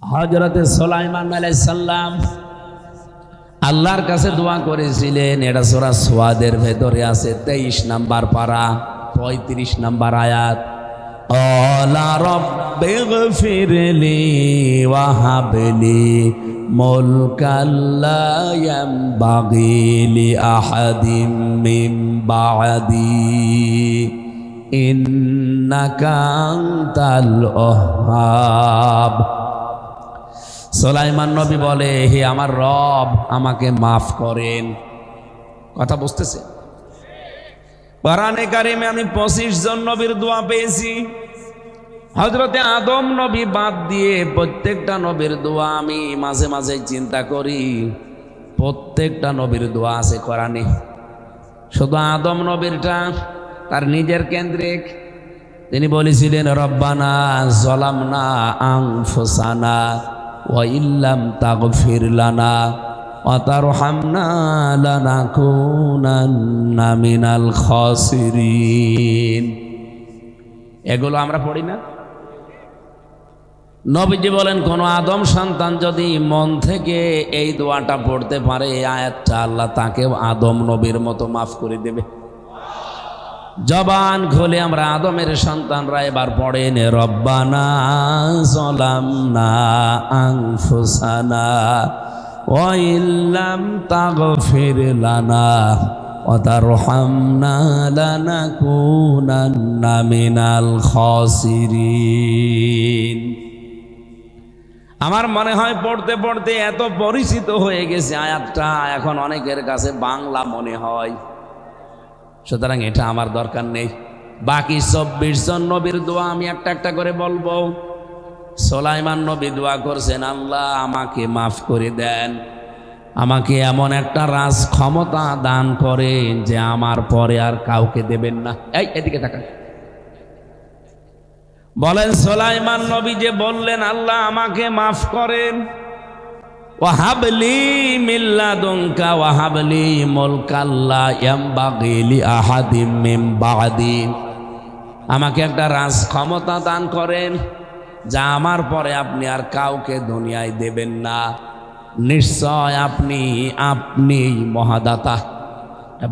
হযরতে সুলাইমান আলাইহিস সালাম আল্লাহর কাছে দোয়া করেছিলেন। এটা সূরা সুয়াদের ভেতরে আছে 23 নাম্বার পারা 35 নাম্বার আয়াত। আলা রাব্বিগফিরলি ওয়া হাবলি মুলকাল লা ইয়ানবাগি লি আহাদিম মিন বা'দি ইন্নাকা আনতাল ওয়াহ্হাব। সুলাইমান নবী বলে, হে আমার রব, আমাকে মাফ করেন। কথা বুঝতেছে? কোরআনে কারিমে আমি 25 জন নবীর দোয়া পেয়েছি। হযরতে আদম নবী বাদ দিয়ে প্রত্যেকটা নবীর দোয়া আমি মাঝে মাঝে চিন্তা করি। প্রত্যেকটা নবীর দোয়া আছে কোরআনে, শুধু আদম নবীরটা তার নিজের কেন্দ্রিক। তিনি বলেছিলেন, রব্বানা যালামনা আনফুসানা ওয়া ইল্লাম তাগফির লানা ওয়া তারহামনা লানাকুনান্না মিনাল খাসিরিন। এগুলো আমরা পড়ি না? নবীজি বলেন, কোন আদম সন্তান যদি মন থেকে এই দোয়াটা পড়তে পারে, এই আয়াতটা, আল্লাহ তাকে আদম নবীর মতো মাফ করে দেবে। জবান খুলে আমরা আদমের সন্তানরা এবার পড়েন, রব্বানা যালামনা আনফুসানা ওয়া ইল্লাম তাগফির লানা ওয়া তারহামনা লানাকুনান্না মিনাল খাসিরিন। আমার মনে হয় পড়তে পড়তে এত পরিচিত হয়ে গেছে আয়াতটা, এখন অনেকের কাছে বাংলা মনে হয়। সুতরাং এটা আমার দরকার নেই। বাকি 24 জন নবীর দোয়া আমি একটা একটা করে বলবো। সুলাইমান নবী দোয়া করছেন, আল্লাহ আমাকে মাফ করে দেন, আমাকে এমন একটা রাজ ক্ষমতা দান করেন যে আমার পরে আর কাউকে দেবেন না। এই এদিকে তাকান। বলেন, সুলাইমান নবী যে বললেন, আল্লাহ আমাকে মাফ করেন, ওয়াহাবলি মিন লাদুনকা ওয়াহাবলি মুলকাল লা ইয়ানবাগি লি আহাদিম মিন বা'দি, আমাকে একটা রাজ ক্ষমতা দান করেন যা আমার পরে আপনি আর কাউকে দুনিয়ায় দেবেন না। নিশ্চয় আপনি মহাদাতা।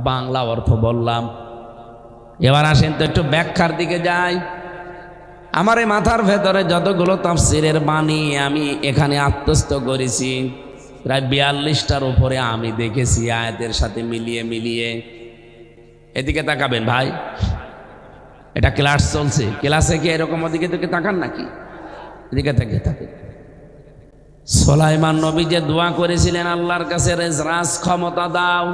বাংলা অর্থ বললাম। এবার আসেন তো একটু ব্যাখ্যার দিকে যাই। আমার এই মাথার ভেতরে যতগুলো তাফসীরের বাণী আমি এখানে আত্মস্থ করেছি, প্রায় 42টার উপরে আমি দেখেছি আয়াতের সাথে মিলিয়ে মিলিয়ে। এদিকে তাকাবেন ভাই, এটা ক্লাস চলছে। ক্লাসে কি এরকম ওদিকে দিকে তাকান নাকি? এদিকে তাকিয়ে থাকে। সুলাইমান নবী যে দোয়া করেছিলেন আল্লাহর কাছে, রাজ ক্ষমতা দাও,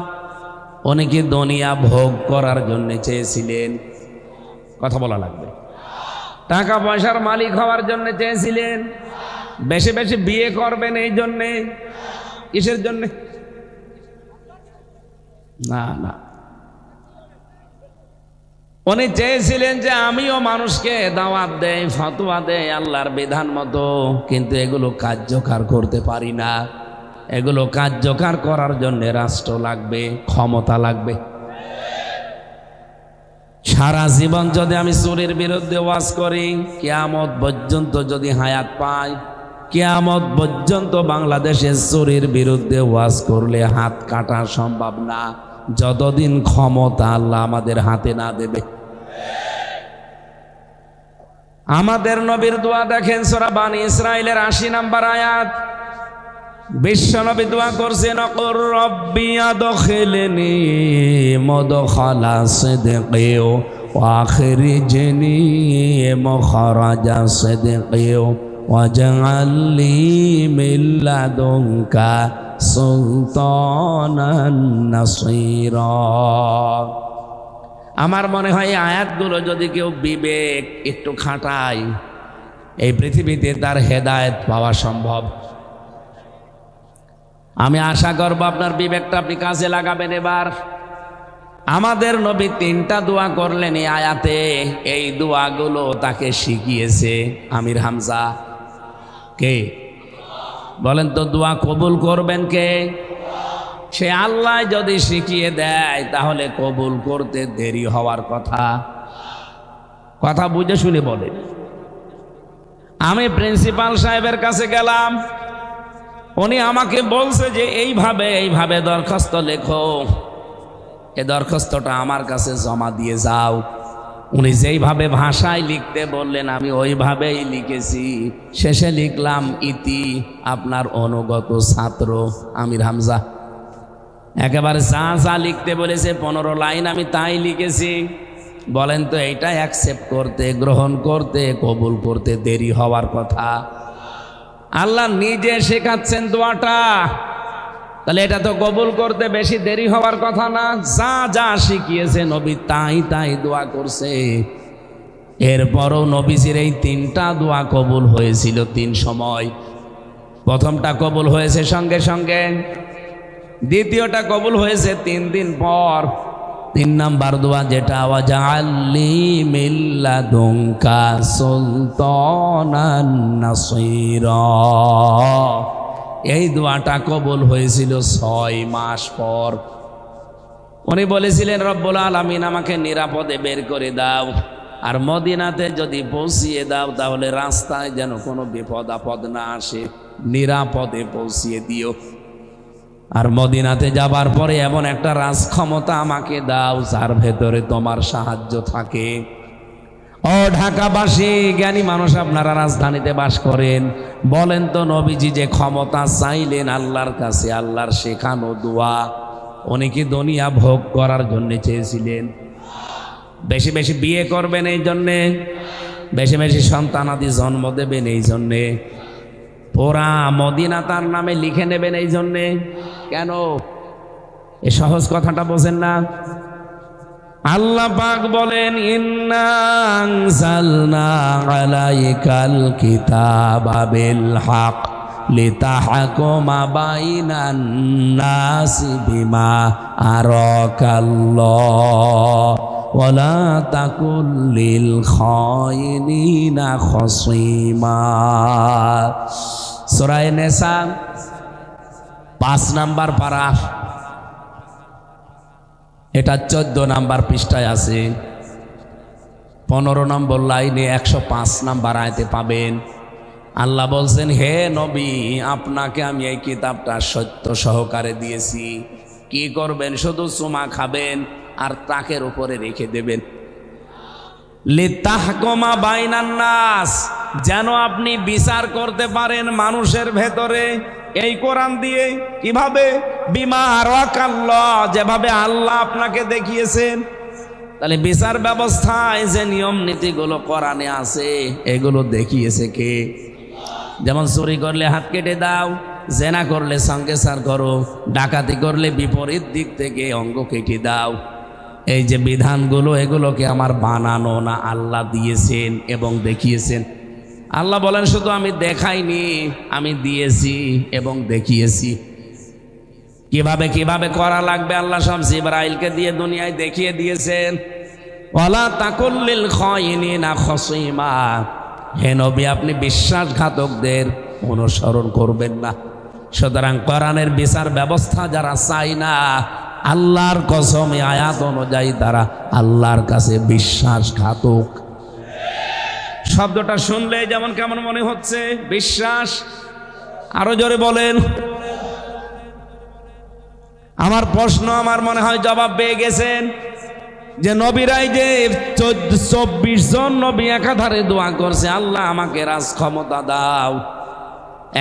উনি কি দুনিয়া ভোগ করার জন্য চেয়েছিলেন? কথা বলা লাগবে। টাকা পয়সার মালিক হওয়ার জন্য চেয়েছিলেন? বেশি বেশি বিয়ে করবেন এই জন্যে? কিসের জন্যে? না না, উনি চেয়েছিলেন যে আমিও মানুষকে দাওয়াত দেই, ফতোয়া দেই আল্লাহর বিধান মতো, কিন্তু এগুলো কার্যকর করতে পারি না। এগুলো কার্যকর করার জন্য রাষ্ট্র লাগবে, ক্ষমতা লাগবে। সারা জীবন যদি আমি চুরির বিরুদ্ধে ওয়াজ করি, কিয়ামত পর্যন্ত যদি হায়াত পাই, কিয়ামত পর্যন্ত বাংলাদেশে চুরির বিরুদ্ধে ওয়াজ করলে হাত কাটা সম্ভব না, যতদিন ক্ষমতা আল্লাহ আমাদের হাতে না দেবে। আমাদের নবীর দোয়া দেখেন, সূরা বানী ইসরাঈলের 80 নাম্বার আয়াত। বিশ্ব নবী দোয়া করছেন, অকুর রব্বি আদখিলনি মুদখালা সিদকি ওয়া আখরিজনি মুখরাজা সিদকি ওয়াজআল লি মিন লাদুনকা সুলতানান নাসীরা। আমার মনে হয় এই আয়াতগুলো যদি কেউ বিবেক একটু খাটায়, এই পৃথিবীতে তার হেদায়েত পাওয়া সম্ভব। আমি আশা করব আপনার বিবেকটা আপনি কাজে লাগাবেন। এবার আমাদের নবী 3টা দোয়া করলেন এই আয়াতে। এই দোয়াগুলো তাকে শিখিয়েছে আমির হামজা। কে বলেন তো? দোয়া কবুল করবেন কে? সে আল্লাহ যদি শিখিয়ে দেয় তাহলে কবুল করতে দেরি হওয়ার কথা। কথা বুঝে শুনে বলেন। আমি প্রিন্সিপাল সাহেবের কাছে গেলাম, উনি আমাকে বলছে যে এইভাবে দরখাস্ত লেখো, এই দরখাস্তটা আমার কাছে জমা দিয়ে যাও। উনি যেইভাবে ভাষায় লিখতে বললেন আমি ওইভাবেই লিখেছি। শেষে লিখলাম ইতি আপনার অনুগত ছাত্র আমির হামজা। একেবারে যা লিখতে বলেছে 15 লাইন আমি তাই লিখেছি। বলেন তো এইটা অ্যাকসেপ্ট করতে, গ্রহণ করতে, কবুল করতে দেরি হওয়ার কথা? আল্লাহ নিজে শেখাচ্ছেন দোয়াটা, তাহলে এটা তো কবুল করতে বেশি দেরি হওয়ার কথা না। যা শিখিয়েছে নবী তাই দোয়া করছে। এরপরও নবীজির এই 3টা দোয়া কবুল হয়েছিল 3 সময়। প্রথমটা কবুল হয়েছে সঙ্গে সঙ্গে, দ্বিতীয়টা কবুল হয়েছে 3 দিন পর। 3 নাম্বার দোয়া যেটা ওয়াজআলনি মিন লাদুনকা সুলতানান নাসীরা, এই দোয়াটা কবুল হয়েছিল 6 মাস পর। উনি বলেছিলেন রব্বুল আলামিন আমাকে নিরাপদে বের করে দাও, আর মদিনাতে যদি পৌঁছিয়ে দাও তাহলে রাস্তায় যেন কোনো বিপদ আপদ না আসে, নিরাপদে পৌঁছিয়ে দিও। আর মদিনাতে যাবার পরে এমন একটা রাজক্ষমতা আমাকে দাও যার ভেতরে তোমার সাহায্য থাকে। ও ঢাকাবাসী, জ্ঞানী মানুষ আপনারা রাজধানীতে বাস করেন, বলেন তো নবীজি যে ক্ষমতা চাইলেন আল্লাহর কাছে, আল্লাহর শেখানো দোয়া, উনি কি দুনিয়া ভোগ করার জন্য চেয়েছিলেন? বেশি বেশি বিয়ে করবেন এই জন্যে, বেশি বেশি সন্তানাদি জন্ম দেবেন এই জন্যে, পুরা মদিনা তার নামে লিখে নেবেন এই জন্যে? কেন? এই সহজ কথাটা বোঝেন না? আল্লাহ পাক বলেন ইন্না আনজালনা আলাইকাল কিতাবা বিল হক লিতাহকুমা বাইনান নাসি বিমা আরাকাল্লাহ ওয়ালা তাকুল লিল খায়িনিনা খসীমা। সূরা নিসা 5 নাম্বার পারা, এটা 14 নাম্বার পৃষ্ঠায় আছে। 15 নম্বর লাইনে 105 নাম্বার আয়াতে পাবেন। আল্লাহ বলছেন হে নবী, আপনাকে আমি এই কিতাবটা সত্য সহকারে দিয়েছি। কি করবেন? শুধু চুমা খাবেন আর তাকের উপরে রেখে দেবেন। লিতাহকুমা বাইনান নাস, যেন আপনি বিচার করতে পারেন মানুষের ভেতরে এই কোরআন দিয়ে। কিভাবে? বিমা আরাকাল্লাহ, যেভাবে আল্লাহ আপনাকে দেখিয়েছেন। তাহলে বিচার ব্যবস্থায় যে নিয়ম নীতিগুলো কোরআনে আছে এগুলো দেখিয়েছে কে? যেমন চুরি করলে হাত কেটে দাও, জেনা করলে সঙ্গে সার করো, ডাকাতি করলে বিপরীত দিক থেকে অঙ্গ কেটে দাও। এই যে বিধানগুলো, এগুলোকে আমার বানানো না, আল্লাহ দিয়েছেন এবং দেখিয়েছেন। আল্লাহ বলেন শুধু আমি দেখাইনি, আমি দিয়েছি এবং দেখিয়েছি। কিভাবে কিভাবে করা লাগবে আল্লাহ সব জিবরাইলকে দিয়ে দুনিয়ায় দেখিয়ে দিয়েছেন। ওয়ালা তাকুল লিল খায়িনিনা খসীমা, হে নবী আপনি বিশ্বাসঘাতকদের অনুসরণ করবেন না। সুতরাং কোরআনের বিচার ব্যবস্থা যারা চায় না, আল্লাহর কসম এই আয়াত অনুযায়ী তারা আল্লাহর কাছে বিশ্বাসঘাতক। শব্দটা শুনলে যেমন কেমন মনে হচ্ছে? বিশ্বাস। আরো জোরে বলেন। আমার প্রশ্ন আমার মনে হয় জবাব পেয়ে গেছেন যে নবীরাই যে 24 জন নবী একাধারে দোয়া করছে, আল্লাহ আমাকে রাজ ক্ষমতা দাও।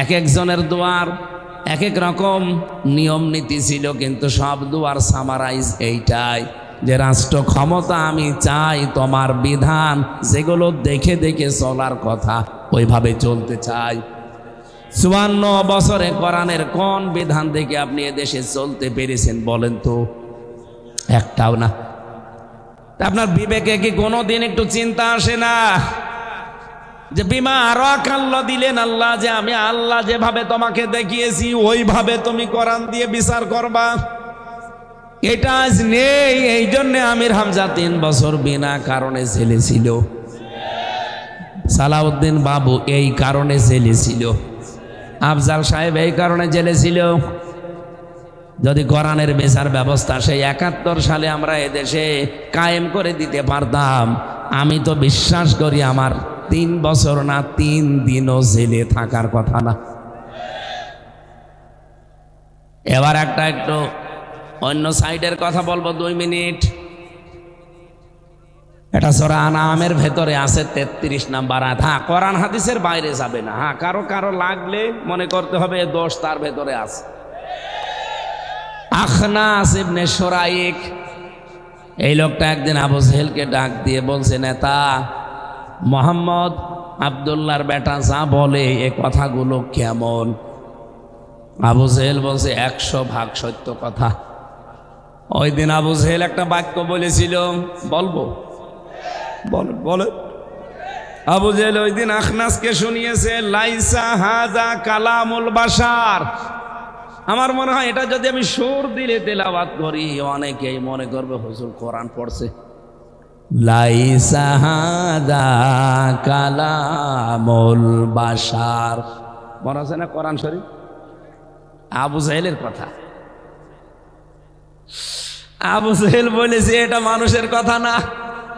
এক একজনের দোয়ার এক এক রকম নিয়ম নীতি ছিল, কিন্তু সব দোয়ার সামারাইজ এইটাই যে রাষ্ট্র ক্ষমতা আমি চাই, তোমার বিধান যেগুলো দেখে দেখে চলার কথা ওইভাবে চলতে চাই। 54 বছরে কোরআনের কোন বিধান দেখে আপনি এদেশে চলতে পেরেছেন বলেন তো? একটাও না। আপনার বিবেকে কি কোনোদিন একটু চিন্তা আসে না যে বিমা আরাকাল্লাহ দিলেন আল্লাহ, যে আমি আল্লাহ যেভাবে তোমাকে দেখিয়েছি ওইভাবে তুমি কোরআন দিয়ে বিচার করবা? এটা আজ নেই। এই জন্য আমির হামজা 3 বছর বিনা কারণে জেলে ছিল। সালাউদ্দিন বাবু এই কারণে জেলে ছিল। আফজাল সাহেব এই কারণে জেলে ছিল। যদি কোরআনের বিচার ব্যবস্থা সেই 71 সালে আমরা এদেশে কায়েম করে দিতে পারতাম, আমি তো বিশ্বাস করি আমার 3 বছর না 3 দিনও জেলে থাকার কথা না। এবার একটু অন্য সাইডের কথা বলবো 2 মিনিট। এটা সূরা আনআমের ভেতরে আছে 33 নাম্বার আয়াত। হ্যাঁ, কোরআন হাদিসের বাইরে যাবে না। হ্যাঁ, কারো লাগলে মনে করতে হবে দোষ তার ভেতরে আছে। আখনাস ইবনে শুরাইক, এই লোকটা একদিন আবু জেহেলকে ডাক দিয়ে বলছে, নেতা মোহাম্মদ আব্দুল্লাহর বেটা যা বলে এ কথাগুলো কেমন? আবু জেহেল বলছে 100% সত্য কথা। ওই দিন আবু জেহেল একটা বাক্য বলেছিল, বলবো? বলে আবু জেহেল ওই দিন আখনাসকে শুনিয়েছে, লাইসা হাযা কালামুল বাশার। আমার মনে হয় এটা যদি আমি সুর দিলে তেলাওয়াত করি অনেকেই মনে করবে হুজুর কোরআন পড়ছে। লাইসা হাযা কালামুল বাশার, মনে আছে না কোরআন শরীফ? আবু জেহেলের কথা। আবু জেহেল বলেছে এটা মানুষের কথা না,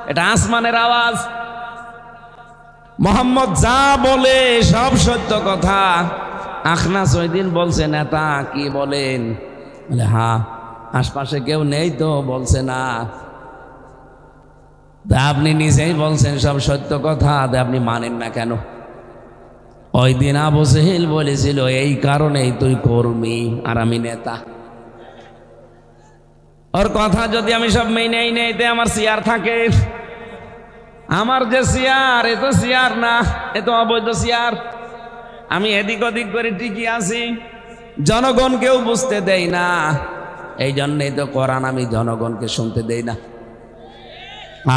এটা আসমানের আওয়াজ। মোহাম্মদ যা বলে সব সত্য কথা। আখনাস ওই দিন বলছে, নেতা কি বলেন? বলে হ্যাঁ, আশপাশে কেউ নেই তো? বলছে না। আপনি নিজেই বলছেন সব সত্য কথা, আপনি মানেন না কেন? ওই দিন আবু জেহেল বলেছিল এই কারণেই তুই কর্মী আর আমি নেতা। ওর কথা যদি আমি সব মেনেই নেই তে আমার চেয়ার থাকে। আমার যে চেয়ার, এ তো চেয়ার না, এ তো অবৈধ চেয়ার। আমি এদিক ওদিক করে টিকি আছি, জনগণকেও বুঝতে দেই না। এই জন্যই তো কোরআন আমি জনগণকে শুনতে দেই না।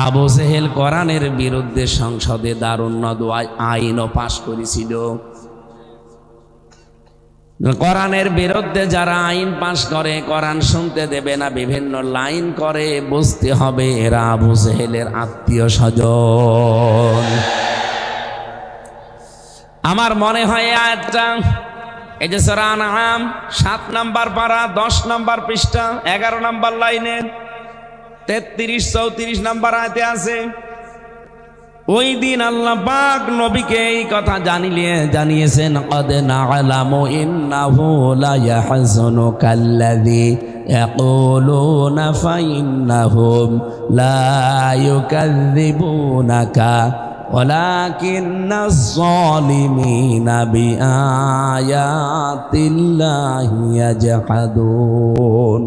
আবু জেহেল কোরআনের বিরুদ্ধে সংসদে দারুণ আইনও পাশ করেছিল। কোরআনের বিরুদ্ধে যারা আইন পাশ করে, কোরআন শুনতে দেবে না, বিভিন্ন লাইন করে, বুঝতে হবে এরা আবু জেহেলের আত্মীয় স্বজন। আমার মনে হয় আয়াতটা, এই যে সূরা আনআম 7 নাম্বার পারা 10 নাম্বার পৃষ্ঠা 11 নাম্বার লাইনে 33-34 নাম্বার আয়াতে আছে। ওই দিন আল্লাহ পাক নবীকে এই কথা জানিয়েছেন, কদ না'লামু ইন্নাহু লা ইয়াহযুনুকাল্লাযী ইয়াকুলুনা ফাইন্নাহুম লা ইউকাযযিবুনাকা ওয়ালাকিন্নাজ যালিমিনা বিআয়াতিল্লাহি ইয়াজহাদুন।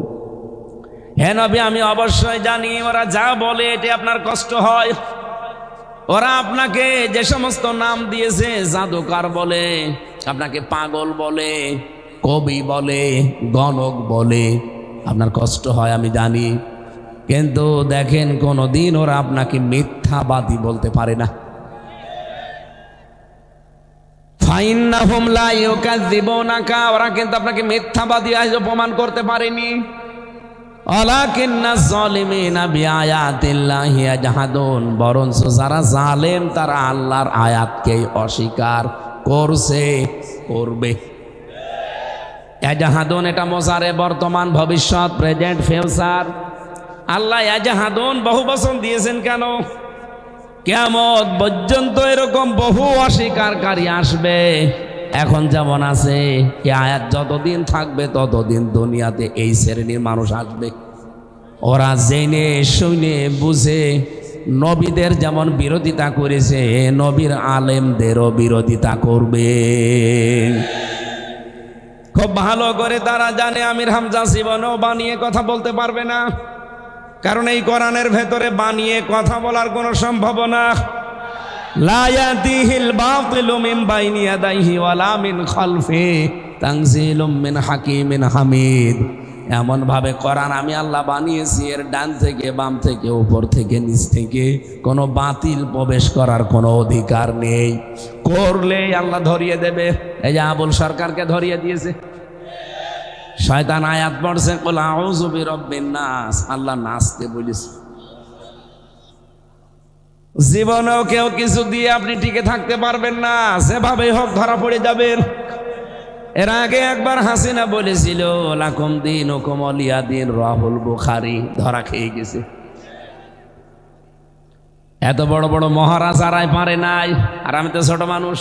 হে নবী, আমি অবশ্যই জানি ওরা যা বলে এতে আপনার কষ্ট হয়। ওরা আপনাকে যে সমস্ত নাম দিয়েছে, জাদুকর বলে, আপনাকে পাগল বলে, কবি বলে, গণক বলে, আপনার কষ্ট হয় আমি জানি। কিন্তু দেখেন কোনদিন ওরা আপনাকে মিথ্যাবাদী বলতে পারে না। ফাইন্নাহুম লা ইউকাযযিবুনাকা, ওরা কিন্তু আপনাকে মিথ্যাবাদী আজ প্রমাণ করতে পারেনি। ওয়ালাকিন্নাজ যালিমিনা বিআয়াতিল্লাহি ইয়াজহাদুন, বরঞ্চ যারা জালেম তারা আল্লাহর আয়াতকে অস্বীকার করছে, করবে। ইয়াজহাদুন এটা মোজারে, বর্তমান, ভবিষ্যৎ, প্রেজেন্ট, ফিউচার। আল্লাহ ইয়াজহাদুন বহু বচন দিয়েছেন কেন? কিয়ামত পর্যন্ত এরকম বহু অস্বীকারী আসবে। এখন যেমন আছে, এই আয়াত যতদিন থাকবে ততদিন দুনিয়াতে এই শ্রেণীর মানুষ আসবে। ওরা জেনে শুনে বুঝে নবীদের যেমন বিরোধিতা করেছে, নবীর আলেমদেরও বিরোধিতা করবে। খুব ভালো করে তারা জানে আমির হামজা জীবনেও বানিয়ে কথা বলতে পারবে না, কারণ এই কোরআনের ভেতরে বানিয়ে কথা বলার কোনো সম্ভাবনা। লা ইয়াতিহিল বাতিলু মিন বাইনি ইয়াদাইহি ওয়ালা মিন খালফিহি তানজিলুম মিন হাকিমিন হামিদ। এমন ভাবে কোরআন আমি আল্লাহ বানিয়েছি, এর ডান থেকে বাম থেকে উপর থেকে নিচ থেকে কোনো বাতিল প্রবেশ করার কোনো অধিকার নেই। করলে আল্লাহ ধরিয়ে দেবে। এই যে আবুল সরকারকে ধরিয়ে দিয়েছে, শয়তান আয়াত পড়ছে, কুল আউযু বিরাব্বিন নাস, আল্লাহ নাচতে বলেছে। জীবনেও কেউ কিছু দিয়ে আপনি টিকে থাকতে পারবেন না, যেভাবে হোক ধরা পড়ে যাবেন। এর আগে একবার হাসিনা বলেছিল লাকুম দীনুকুম ওয়ালিয়া দীন, রাহুল বুখারী, ধরা খেয়ে গেছে। এত বড় বড় মহারাজারাই পারে নাই, আর আমি তো ছোট মানুষ।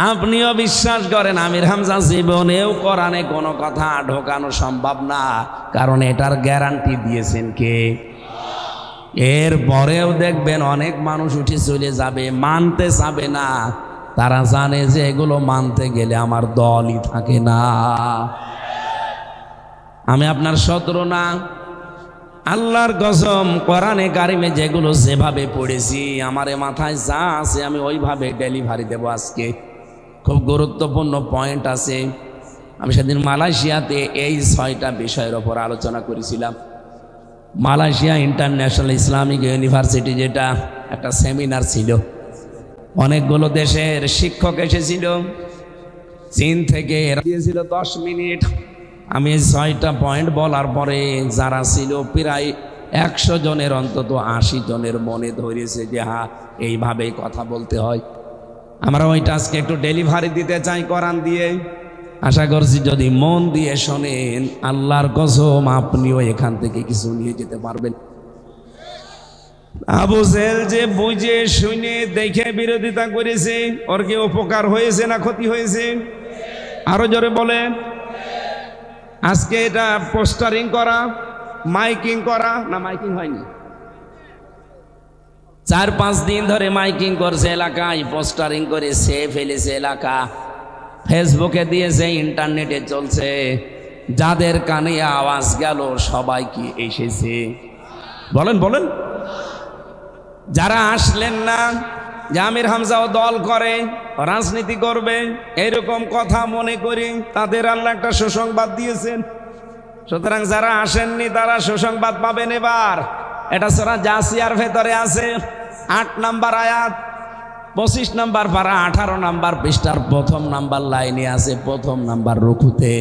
আপনিও বিশ্বাস করেন আমির হামজা জীবনেও কোরআনে কোনো কথা ঢোকানো সম্ভব না, কারণ এটার গ্যারান্টি দিয়েছেন কে? এর পরেও দেখবেন অনেক মানুষ উঠে চলে যাবে, মানতে চাবে না। তারা জানে যে এগুলো মানতে গেলে আমার দলই থাকে না। আমি আপনার শত্রু না। আল্লাহর কসম, কোরআনে কারিমে যেগুলো যেভাবে পড়েছি আমার মাথায় যা আছে আমি ওইভাবে ডেলিভারি দেব। আজকে খুব গুরুত্বপূর্ণ পয়েন্ট আছে। আমি সেদিন মালয়েশিয়াতে এই 6টা বিষয়ের ওপর আলোচনা করেছিলাম। মালয়েশিয়া ইন্টারন্যাশনাল ইসলামিক ইউনিভার্সিটি, যেটা একটা সেমিনার ছিল, অনেকগুলো দেশের শিক্ষক এসেছিল। চীন থেকে এরা দিয়েছিল 10 মিনিট। আমি এই 6টা পয়েন্ট বলার পরে যারা ছিল প্রায় 100 জনের অন্তত 80 জনের মনে ধরেছে যে হ্যাঁ, এইভাবেই কথা বলতে হয়। আমরা ওইটা আজকে একটু ডেলিভারি দিতে চাই কোরআন দিয়ে। আশা করছি যদি মন দিয়ে শোনেন, আল্লাহর কসম আপনিও এখান থেকে কিছু নিয়ে যেতে পারবেন। আবু জেহেল যে বুঝে শুনে দেখে বিরোধিতা করেছে, ওর কি উপকার হয়েছে না ক্ষতি হয়েছে? আরো জোরে বলেন। আজকে এটা পোস্টারিং করা, মাইকিং করা, না মাইকিং হয়নি, 4-5 দিন ধরে মাইকিং করছে এলাকায়, পোস্টারিং করে সে ফেলেছে এলাকা, ফেসবুকে দিয়েছে, ইন্টারনেটে চলছে। যাদের কানে আওয়াজ গেল সবাই কি এসেছে? বলেন বলেন। যারা আসলেন না, যে আমির হামজাও দল করে, রাজনীতি করবে, এরকম কথা মনে করি, তাদের আল্লাহ একটা সুসংবাদ দিয়েছেন। সুতরাং যারা আসেননি তারা সুসংবাদ পাবেন এবার। এটা সূরা জাসিয়ার ভেতরে আছে, 8 নাম্বার আয়াত, 25 নাম্বার পারা, 18 নাম্বার পৃষ্ঠার 1ম নাম্বার লাইনে আছে, 1ম নাম্বার রুকুতে,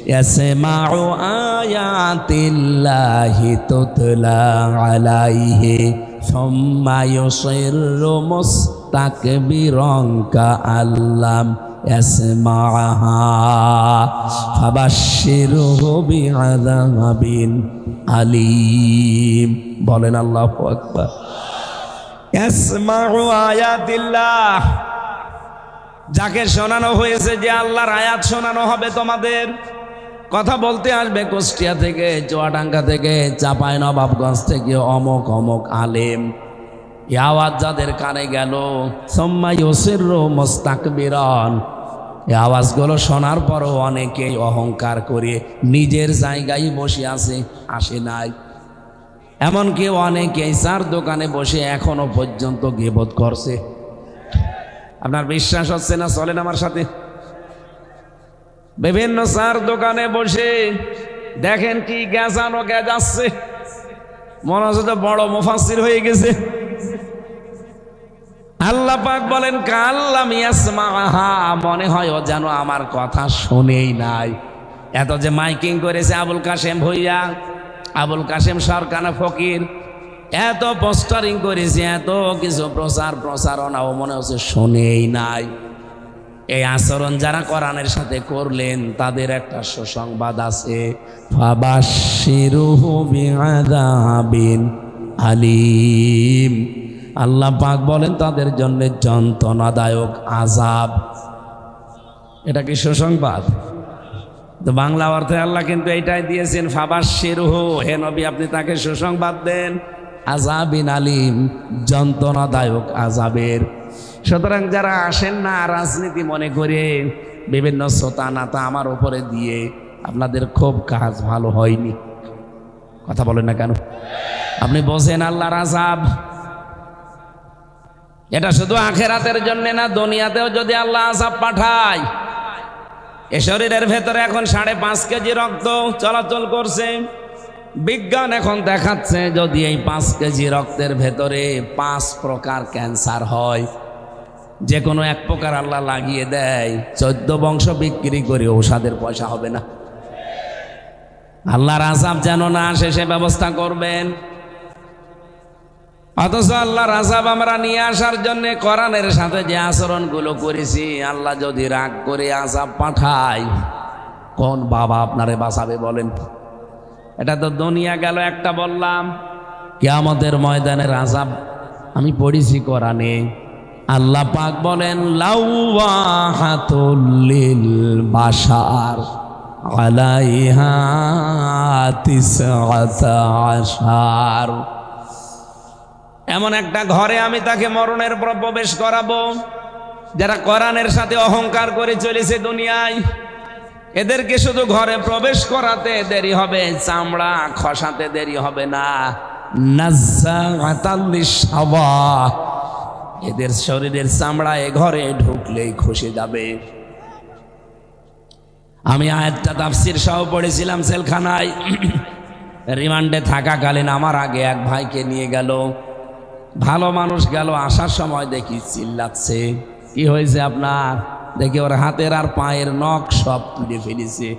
ইয়াসমাউ আয়াতিল্লাহি তুতলা আলাইহি সুম্মা ইউসিরু মুস্তাকবিরান কাআল্লাম ইয়াসমাআহা ফাবাশশিরহু বিআযাবিন আলীম। বলেন আল্লাহু আকবার। ইয়াসমাউ আয়াতিল্লাহ, যাকে শোনানো হয়েছে যে আল্লাহর আয়াত শোনানো হবে তোমাদের। কথা বলতে আসবে কুষ্টিয়া থেকে, চুয়াডাঙ্গা থেকে, চাঁপাইনবাবগঞ্জ থেকে, অমক অমক আলেম। এই আওয়াজ যাদের কানে গেল, সুম্মা ইউসিরু মুস্তাকবিরান, এই আওয়াজগুলো শোনার পরও অনেকেই অহংকার করে নিজের জায়গায় বসে আছে, আসে নাই। এমনকি অনেকে 4 দোকানে বসে এখনো পর্যন্ত গীবত করছে। আপনার বিশ্বাস হচ্ছে না? চলেন আমার সাথে। বিভিন্ন 4 দোকানে বসে দেখেন কি গেজানো গেজাচ্ছে, মনে হচ্ছে তো বড় মুফাসসির হয়ে গেছে। আল্লাহ পাক বলেন কাল্লাম ইয়াসমাহা, মনে হয় ও যেন আমার কথা শুনেই নাই। এত যে মাইকিং করেছে আবুল কাশেম ভুইয়া, আবুল কাশেম সরকানা ফকির, এত পোস্টারিং করেছে, এত কিছু প্রচারণা, ও মনে হচ্ছে শুনেই নাই। এই আচরণ যারা কোরআনের সাথে করলেন তাদের একটা সুসংবাদ আছে, ফাবাশশিরহু বিআযাবিন আলীম। আল্লাহ পাক বলেন তাদের জন্য যন্ত্রণাদায়ক আযাব। এটা কি সুসংবাদ? তো বাংলা অর্থে আল্লাহ কিন্তু এইটাই দিয়েছেন, ফাবাশশিরহু, হে নবী আপনি তাকে সুসংবাদ দেন, আযাবিন আলীম, যন্ত্রণাদায়ক আযাবের। সুতরাং যারা আসেন না রাজনীতি মনে করে বিভিন্ন শ্রোতা নাতা আমার উপরে দিয়ে, আপনাদের খুব কাজ ভালো হয়নি। কথা বলেন না কেন? আপনি বোঝেন আল্লাহর আযাব। এটা শুধু আখেরাতের জন্য না, দুনিয়াতেও যদি আল্লাহ আযাব পাঠায়। এ শরীরের ভেতরে এখন 5.5 কেজি রক্ত চলাচল করছে। বিজ্ঞান এখন দেখাচ্ছে যদি এই 5 কেজি রক্তের ভেতরে 5 প্রকার ক্যান্সার হয়, যে কোনো 1 প্রকার আল্লাহ লাগিয়ে দেয়, 14 বংশ বিক্রি করে ঔষধের পয়সা হবে না। আল্লাহর আযাব যেন না আসে সে ব্যবস্থা করবেন। অথচ আল্লাহর আযাব আমরা নিয়ে আসার জন্য কোরআনের সাথে যে আচরণগুলো করেছি, আল্লাহ যদি রাগ করে আযাব পাঠায়, কোন বাবা আপনারে বাঁচাবে বলেন? এটা তো দুনিয়া গেল একটা বললাম, কিয়ামতের ময়দানের আযাব আমি পড়েছি কোরআনে, আল্লাহ পাক বলেন লাওয়াহাতুল লিল বাশার আলাইহা 19। এমন একটা ঘরে আমি তাকে মরণের পর প্রবেশ করাবো, যারা কোরআনের সাথে অহংকার করে চলেছে দুনিয়ায়, এদেরকে শুধু ঘরে প্রবেশ করাতে দেরি হবে, চামড়া খসাতে দেরি হবে না। নাজ্জাআতাল লিশাওয়া, এদের শরীরের চামড়া এ ঘরে ঢুকলেই খসে যাবে। আমি আয়াতটা তাফসীর সহ পড়েছিলাম জেলখানায়। রিমান্ডে থাকাকালীন আমার আগে এক ভাইকে নিয়ে গেল, ভালো মানুষ গেল, আসার সময় দেখি চিল্লাচ্ছে, কি হয়েছে আপনার? দেখি ওর হাতের আর পায়ের নখ সব তুলে ফেলেছে,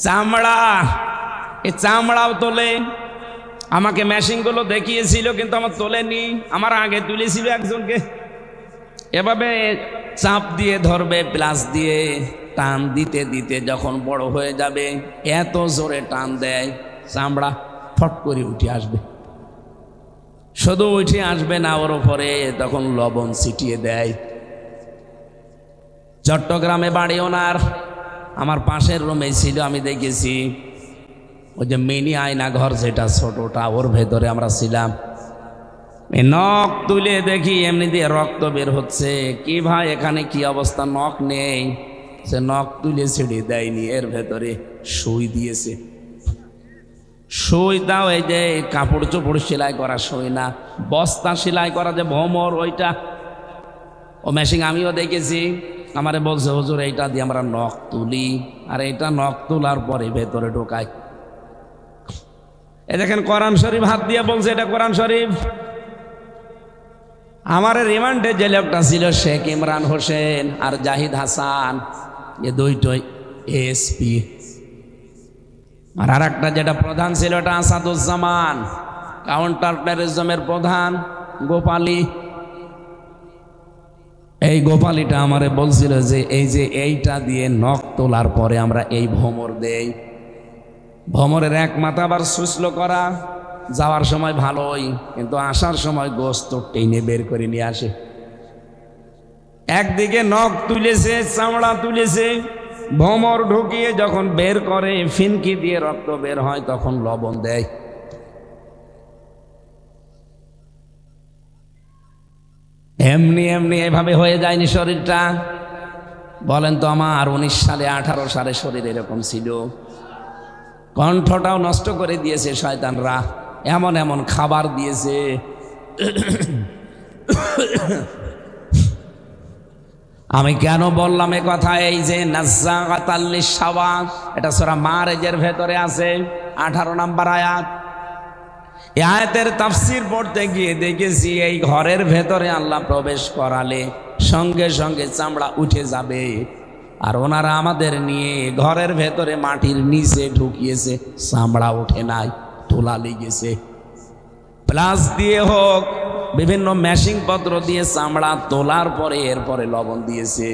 চামড়া, এই চামড়াও তোলে। আমাকে মেশিনগুলো দেখিয়েছিল কিন্তু আমার তোলেনি, আমার আগে তুলেছিল একজনকে। এভাবে চাপ দিয়ে ধরবে, প্লাস দিয়ে টান দিতে দিতে যখন বড় হয়ে যাবে এত জোরে টান দেয় চামড়া ফট করে উঠে আসবে। শুধু উঠে আসবে না, ওর উপরে তখন লবণ ছিটিয়ে দেয়। চট্টগ্রামে বাড়ি ওনার, আমার পাশের রুমে ছিল, আমি দেখেছি। ওই যে মিনি আয়না ঘর যেটা ছোটটা, ওর ভেতরে আমরা ছিলাম। নখ তুলে দেখি এমনি দিয়ে রক্ত বের হচ্ছে। কি ভাই এখানে কি অবস্থা? নখ নেই। সে নখ তুলে ছেড়ে দেয়নি, এর ভেতরে সুই দিয়েছে। সুই দাও, এই যে কাপড় চোপড় সেলাই করা সুই না, বস্তা সেলাই করা যে ভোমর, ওইটা। ও মেশিন আমিও দেখেছি। আমারে বলছে হুজুর এইটা দিয়ে আমরা নখ তুলি, আর এইটা নখ তোলার পরে ভেতরে ঢোকাই। এই দেখেন কোরআন শরীফ হাত দিয়ে বলছে এটা কোরআন শরীফ। আমার রিমান্ডে যে লোকটা ছিল শেখ ইমরান হোসেন আর জাহিদ হাসান, এ দুইটাই এসপি। আর একটা যেটা প্রধান ছিল এটা আসাদুজ্জামান, কাউন্টার টেররিজমের প্রধান গোপালী। এই গোপালীটা আমারে বলছিল যে এই যে এইটা দিয়ে নখ তোলার পরে আমরা এই ভোমর দেই। ভোমরের এক মাথা আবার সুসলো করা, যাওয়ার সময় ভালোই, কিন্তু আসার সময় গোস্ত টেনে বের করে নিয়ে আসে। একদিকে নখ তুলেছে, চামড়া তুলেছে, ভোমর ঢুকিয়ে যখন বের করে ফিনকি দিয়ে রক্ত বের হয় তখন লবণ দেয়। এমনি এমনি এভাবে হয়ে যায়নি শরীরটা। বলেন তো, আমার 19 সালে 18 সালে শরীর এরকম ছিল। কণ্ঠটাও নষ্ট করে দিয়েছে শয়তানরা, এমন এমন খাবার দিয়েছে। আমি কেন বললাম এ কথা? এই যে নাজ্জাআতাল লিশাওয়া, এটা সূরা মারেজের ভেতরে আছে, 18 নম্বর আয়াত। এই আয়াতের তাফসীর পড়তে গিয়ে দেখেছি এই ঘরের ভেতরে আল্লাহ প্রবেশ করালে সঙ্গে সঙ্গে চামড়া উঠে যাবে। আর ওনারা আমাদের নিয়ে ঘরের ভেতরে মাটির নিচে ঢুকিয়েছে, চামড়া ওঠে নাই, তোলা লেগেছে। প্লাস দিয়ে হোক, বিভিন্ন মেশিন পত্র দিয়ে চামড়া তোলার পরে এরপরে লবণ দিয়েছে।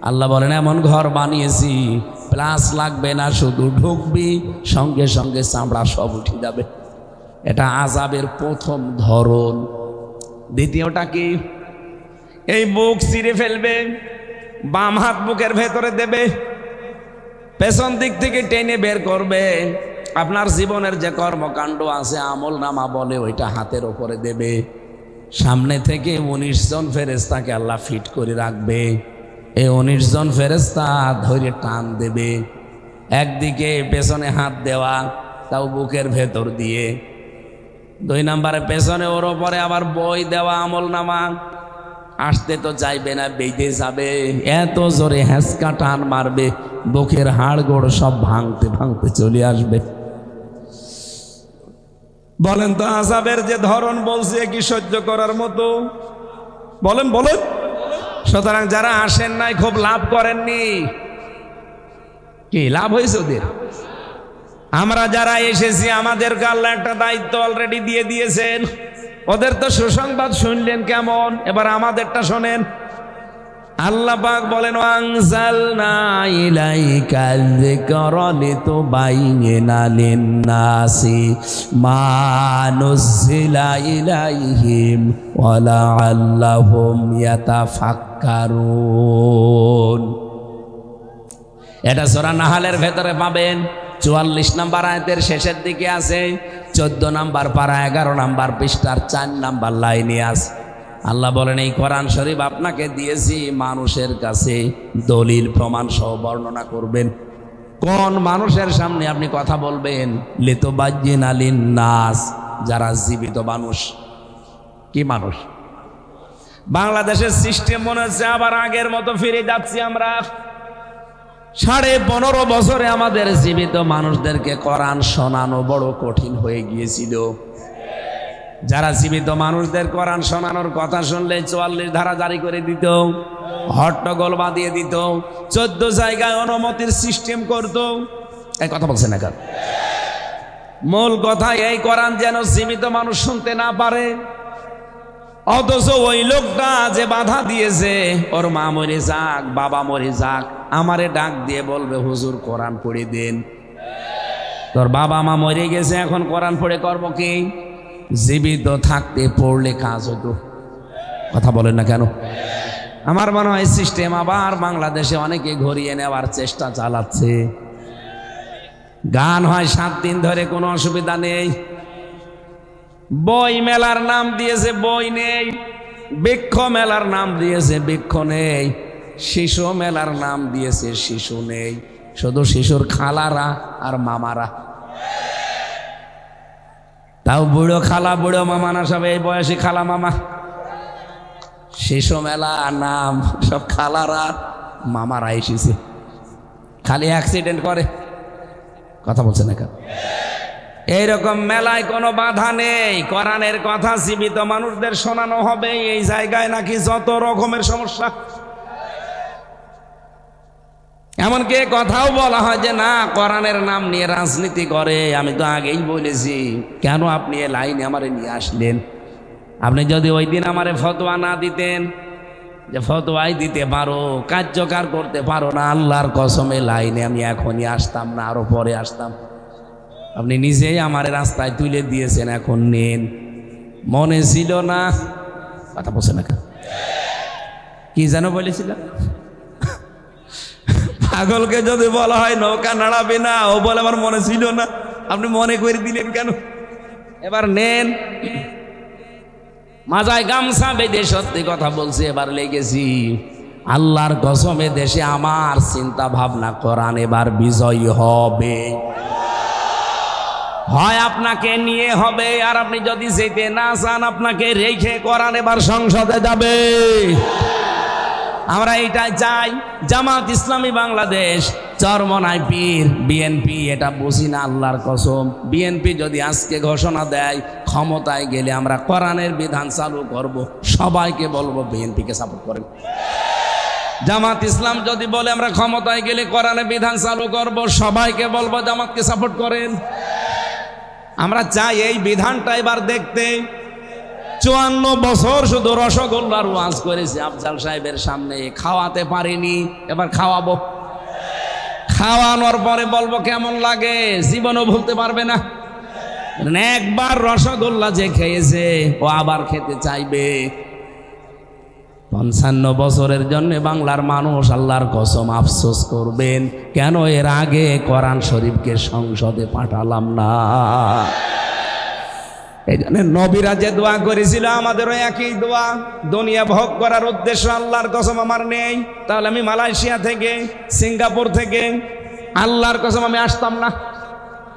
আল্লাহ বলেন এমন ঘর বানিয়েছি, প্লাস লাগবে না, শুধু ঢুকবি সঙ্গে সঙ্গে চামড়া সব উঠে যাবে। এটা আযাবের প্রথম ধরন। দ্বিতীয়টা কি? এই বুক চিরে ফেলবে, বাম হাত বুকের ভেতরে দেবে, পেছন দিক থেকে টেনে বের করবে। আপনার জীবনের যে কর্মকাণ্ড আছে, আমল নামা বলে, ওইটা হাতের ওপরে দেবে। সামনে থেকে 19 জন ফেরেশতাকে আল্লাহ ফিট করে রাখবে। এই 19 জন ফেরেশতা ধরে টান দেবে। একদিকে পেছনে হাত দেওয়া, তাও বুকের ভেতর দিয়ে। 2 নম্বরে পেছনে ওর ওপরে আবার বই দেওয়া, আমল নামা। আসতে তো চাইবে না, বেঁধে যাবে। এত জোরে হ্যাঁচকা টান মারবে, বুকের হাড় গোড় সব ভাঙতে ভাঙতে চলে আসবে। বলেন তো, আযাবের যে ধরন বলছে কি সহ্য করার মতো? বলেন বলেন। সুতরাং যারা আসেন নাই খুব লাভ করেননি। কি লাভ হয়েছে ওদের? আমরা যারা এসেছি আমাদেরকে আল্লাহ একটা দায়িত্ব অলরেডি দিয়ে দিয়েছেন। ওদের তো সুসংবাদ শুনলেন কেমন, এবার আমাদেরটা শোনেন। আল্লাহ পাক বলেন আনজালনা ইলাইকাল যিকরা লিতুবাইয়িনা লিন-নাসি মা নুযিলা ইলাইহিম ওয়া লাআল্লাহুম ইয়াতাফাক্কারুন। এটা সূরা নাহলের ভেতরে পাবেন 44 নম্বর আয়াতের শেষের দিকে আছে, 14 নম্বর পারা 11 নম্বর পৃষ্ঠার 4 নম্বর লাইনে আছে। আল্লাহ বলেন এই কোরআন শরীফ আপনাকে দিয়েছি মানুষের কাছে দলিল প্রমাণ সহ বর্ণনা করবেন। কোন মানুষের সামনে আপনি কথা বলবেন? লিতুবাইয়িনা লিন-নাস, যারা জীবিত মানুষ। কি মানুষ? বাংলাদেশের সিস্টেম মনে হচ্ছে আবার আগের মতো ফিরে যাচ্ছি আমরা। 15.5 বছরে আমাদের জীবিত মানুষদেরকে কোরআন শোনানো বড় কঠিন হয়ে গিয়েছিল। যারা জীবিত মানুষদের কোরআন শোনানোর কথা শুনলে 44 ধারা জারি করে দিত, হট্টগোল বাঁধিয়ে দিত, 14 জায়গায় অনুমতির সিস্টেম করত। এই কথা বলছে না কেন? মূল কথা এই কোরআন যেন জীবিত মানুষ শুনতে না পারে। অথচ ওই লোকটা যে বাধা দিয়েছে, ওর মা মরে যাক, বাবা মরে যাক, আমারে ডাক দিয়ে বলবে হুজুর কোরআন পড়ে দেন। তোর বাবা মা মরে গেছে, এখন কোরআন পড়ে করব কি? জীবিত থাকতে পড়লে কাজ হতো। কথা বলেন না কেন? আমার মনে হয় সিস্টেম আবার বাংলাদেশে অনেকে ঘুরিয়ে নেওয়ার চেষ্টা চালাচ্ছে। গান হয় 7 দিন ধরে, কোনো অসুবিধা নেই। বই মেলার নাম দিয়েছে, বই নেই। বৃক্ষ মেলার নাম দিয়েছে, বৃক্ষ নেই। শিশু মেলার নাম দিয়েছে, শিশু নেই। শুধু শিশুর খালারা আর মামারা। তাও বুড়ো খালা বুড়ো মামা না, সব এই বয়সী খালা মামা। শিশু মেলা নাম সব খালারা মামারা এসেছে, খালি অ্যাক্সিডেন্ট করে। কথা বলছে না কেন? এইরকম মেলায় কোনো বাধা নেই, কোরআনের কথা জীবিত মানুষদের শোনানো হবে। এই জায়গায় নাকি যত রকমের সমস্যা। এমনকি কথাও বলা হয় যে না, কোরআনের নাম নিয়ে রাজনীতি করে। আমি তো আগেই বলেছি, কেন আপনি এ লাইনে আমারে নিয়ে আসলেন? আপনি যদি ওই দিন আমারে ফতোয়া না দিতেন যে ফতোয়াই দিতে পারো, কার্যকর করতে পারো না, আল্লাহর কসমে লাইনে আমি এখনই আসতাম না, আরো পরে আসতাম। আপনি নিজেই আমার রাস্তায় তুলে দিয়েছেন, এখন নেন। মনে ছিল না? কথা বলছে না? কি যেন বলেছিল? পাগলকে যদি বলা হয় নৌকা নাড়াবে না, ও বলে আমার মনে ছিল না। আপনি মনে করে দিলেন কেন? এবার নেন। মাজায় গামছা বেঁধে সত্যি কথা বলছি, এবার লেগেছি। আল্লাহর কসমে দেশে আমার চিন্তা ভাবনা, কোরআন এবার বিজয়ী হবে। হয় আপনাকে নিয়ে হবে, আর আপনি যদি যেতে না চান আপনাকে রেখে কোরআন এবার সংসদে যাবে। আমরা এটাই চাই। জামাত ইসলামী বাংলাদেশ, চরমনাই পীর, বিএনপি এটা বুঝি না, আল্লাহর কসম। বিএনপি যদি আজকে ঘোষণা দেয় ক্ষমতায় গেলে আমরা কোরআনের বিধান চালু করব, সবাইকে বলবো বিএনপিকে সাপোর্ট করেন। জামাত ইসলাম যদি বলে আমরা ক্ষমতায় গেলে কোরআনের বিধান চালু করব, সবাইকে বলবো জামাতকে সাপোর্ট করেন। আমরা চাই এই বিধানটা এবার দেখতে। 54 বছর শুধু রসগোল্লার ওয়াজ করেছি আফজাল সাহেবের সামনে, খাওয়াতে পারিনি, এবার খাওয়াবো। খাওয়ানোর পরে বলবো কেমন লাগে, জীবনও ভুলতে পারবে না। একবার রসগোল্লা যে খেয়েছে ও আবার খেতে চাইবে। 55 বছরের জন্য বাংলার মানুষ আল্লাহর কসম আফসোস করবেন, কেন এর আগে কোরআন শরীফকে সংসদে পাঠালাম না। এই জন্য নবীরা যে দোয়া করেছিল, আমাদেরও একই দোয়া। দুনিয়া ভোগ করার উদ্দেশ্য আল্লাহর কসম আমার নেই, তাহলে আমি মালয়েশিয়া থেকে, সিঙ্গাপুর থেকে, আল্লাহর কসম আমি আসতাম না।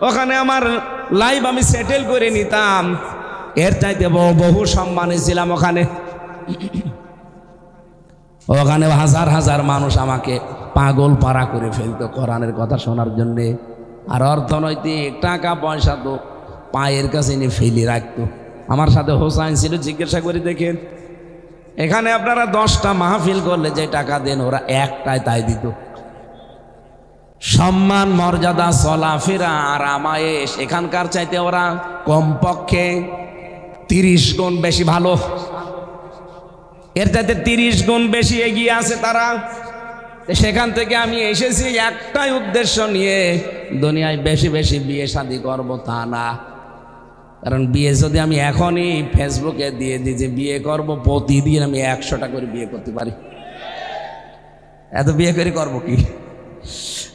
ওখানে আমার লাইফ আমি সেটেল করে নিতাম। এর চাইতে বহু সম্মানে ছিলাম ওখানে। ওখানে হাজার হাজার মানুষ আমাকে পাগল পাড়া করে ফেলতো কোরআনের কথা শোনার জন্যে। আর অর্থনৈতিক টাকা পয়সা তো পায়ের কাছে নিয়ে ফেলে রাখতো। আমার সাথে হোসাইন ছিল, জিজ্ঞাসা করে দেখেন, এখানে আপনারা 10টা মাহফিল করলে যে টাকা দেন, ওরা একটাই তাই দিত। সম্মান, মর্যাদা, চলাফেরা, আরামায়েশ এখানকার চাইতে ওরা কমপক্ষে 30 গুণ বেশি ভালো। এর চাইতে 30 গুণ বেশি এগিয়ে আছে তারা। সেখান থেকে আমি এসেছি একটাই উদ্দেশ্য নিয়ে, দুনিয়ায় বেশি বেশি বিয়ে শাদী করবো তা না। কারণ বিয়ে যদি আমি এখনই ফেসবুকে দিয়ে দিই যে বিয়ে করব, প্রতিদিন আমি 100টা করে বিয়ে করতে পারি। এত বিয়ে করে করবো কি?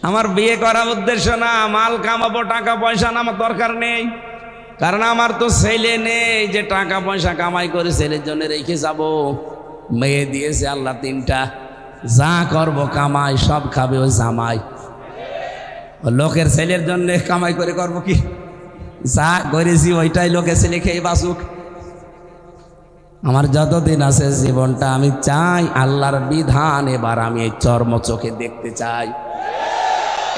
আমার বিয়ে করার উদ্দেশ্য না মাল কামাবো, টাকা পয়সা না, আমার দরকার নেই। কারণ আমার তো ছেলে নেই যে টাকা পয়সা কামাই করে ছেলের জন্য রেখে যাব। মেয়ে দিয়েছে আল্লাহ 3টা, যা করব কামাই সব খাবে ওই জামাই। লোকের ছেলের জন্য কামাই করে করব কি? যা করেছি ওইটাই লোকের ছেলে খেয়ে বাঁচুক। আমার যতদিন আছে জীবনটা আমি চাই আল্লাহর বিধান এবার আমি এই চর্ম চোখে দেখতে চাই।